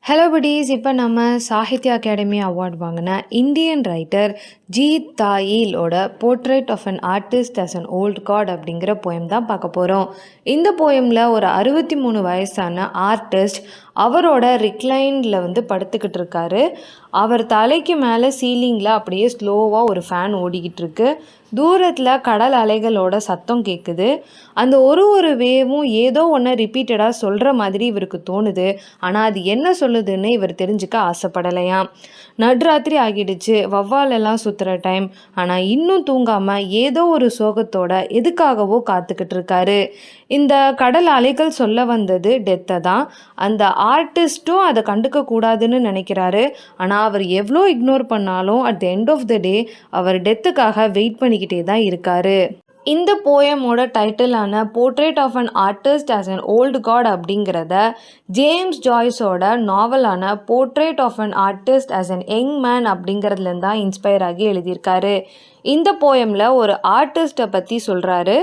Hello buddies, இப்போ நம்ம Sahitya Akademi award வாங்கின இந்தியன் ரைட்டர் ஜீத் தாயிலோட portrait of an artist as an old god அப்படிங்கிற போயம் தான் பார்க்க போகிறோம். இந்த போயமில் ஒரு 63 வயசான ஆர்டிஸ்ட் அவரோட ரிக்ளைனில் படுத்துக்கிட்டு இருக்காரு. அவர் தலைக்கு மேலே சீலிங்கில் அப்படியே ஸ்லோவாக ஒரு ஃபேன் ஓடிக்கிட்டு இருக்கு. தூரத்தில் கடல் அலைகளோட சத்தம் கேட்குது. அந்த ஒரு வேவும் ஏதோ ஒன்று ரிப்பீட்டடாக சொல்கிற மாதிரி இவருக்கு தோணுது. ஆனால் அது என்ன சொல்லுதுன்னு இவர் தெரிஞ்சுக்க ஆசைப்படலையாம். நடுராத்திரி ஆகிடுச்சு, வவ்வாலெல்லாம் சுற்றுற டைம். ஆனால் இன்னும் தூங்காமல் ஏதோ ஒரு சோகத்தோட எதுக்காகவோ காத்துக்கிட்டு இருக்காரு. இந்த கடல் அலைகள் சொல்ல வந்தது டெத்தை தான். அந்த ஆர்டிஸ்ட்டும் அதை கண்டுக்க கூடாதுன்னு நினைக்கிறாரு. ஆனால் அவர் எவ்வளோ இக்னோர் பண்ணாலும் at the end of the day அவர் டெத்துக்காக வெயிட் பண்ணிக்கிட்டே தான் இருக்காரு. இந்த போயமோட டைட்டிலான portrait of an artist as an old god அப்படிங்கிறத ஜேம்ஸ் ஜாய்ஸோட நாவலான portrait of an artist as an young man அப்படிங்கிறதுலேருந்து தான் இன்ஸ்பயர் ஆகி எழுதியிருக்காரு. இந்த போயமில் ஒரு ஆர்டிஸ்ட்டை பற்றி சொல்கிறாரு.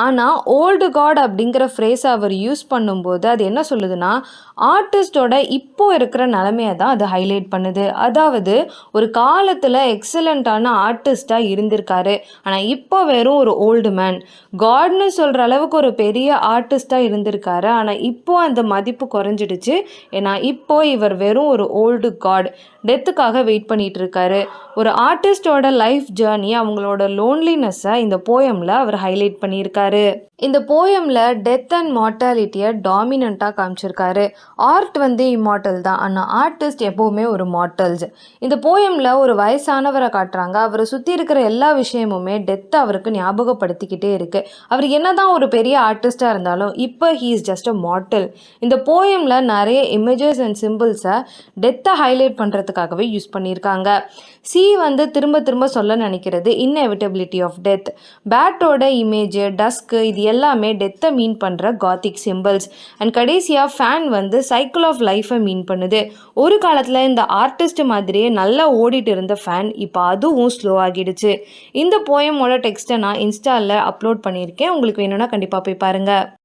ஆனால் ஓல்டு காட் அப்படிங்கிற ஃப்ரேஸை அவர் யூஸ் பண்ணும்போது அது என்ன சொல்லுதுன்னா, ஆர்டிஸ்டோட இப்போ இருக்கிற நிலைமையை தான் அது ஹைலைட் பண்ணுது. அதாவது ஒரு காலத்தில் எக்ஸலண்ட்டான ஆர்டிஸ்டாக இருந்திருக்காரு, ஆனால் இப்போ வெறும் ஒரு ஓல்டு மேன். காட்னு சொல்கிற அளவுக்கு ஒரு பெரிய ஆர்டிஸ்டாக இருந்திருக்காரு, ஆனால் இப்போ அந்த மதிப்பு குறைஞ்சிடுச்சு. ஏன்னா இப்போ இவர் வெறும் ஒரு ஓல்டு காட், டெத்துக்காக வெயிட் பண்ணிட்டு இருக்காரு. ஒரு ஆர்டிஸ்டோட லைஃப் ஜேர்னி, அவங்களோட லோன்லினஸை இந்த போயமில் அவர் ஹைலைட் பண்ணியிருக்காரு. இந்த போயமில் டெத் அண்ட் மார்ட்டாலிட்டியை டாமினண்ட்டாக காமிச்சிருக்காரு. ஆர்ட் இம்மார்ட்டல் தான், ஆனால் ஆர்டிஸ்ட் எப்போவுமே ஒரு மார்ட்டல்ஸ். இந்த போயமில் ஒரு வயசானவரை காட்டுறாங்க. அவரை சுற்றி இருக்கிற எல்லா விஷயமுமே டெத்தை அவருக்கு ஞாபகப்படுத்திக்கிட்டே இருக்குது. அவர் என்ன தான் ஒரு பெரிய ஆர்டிஸ்டாக இருந்தாலும் இப்போ he is just a mortal. இந்த போயமில் நிறைய இமேஜஸ் அண்ட் சிம்பிள்ஸை டெத்தை ஹைலைட் பண்ணுறதுக்காகவே யூஸ் பண்ணியிருக்காங்க. சி திரும்ப திரும்ப சொல்ல நினைக்கிறது இன்னெவிட்டபிலிட்டி ஆஃப் டெத். பேட்டோட இமேஜ், டஸ்க்கு, இது எல்லாமே டெத்தை மீன் பண்ணுற காத்திக் சிம்பிள்ஸ். அண்ட் கடைசியாக ஃபேன் சைக்கிள் ஆஃப் லைஃப்பை மீன் பண்ணுது. ஒரு காலத்தில் இந்த ஆர்டிஸ்ட் மாதிரியே நல்லா ஓடிட்டு இருந்த ஃபேன் இப்போ அதுவும் ஸ்லோ ஆகிடுச்சு. இந்த போயமோட டெக்ஸ்ட்டை நான் இன்ஸ்டாவில் அப்லோட் பண்ணியிருக்கேன். உங்களுக்கு வேணும்னா கண்டிப்பாக போய் பாருங்கள்.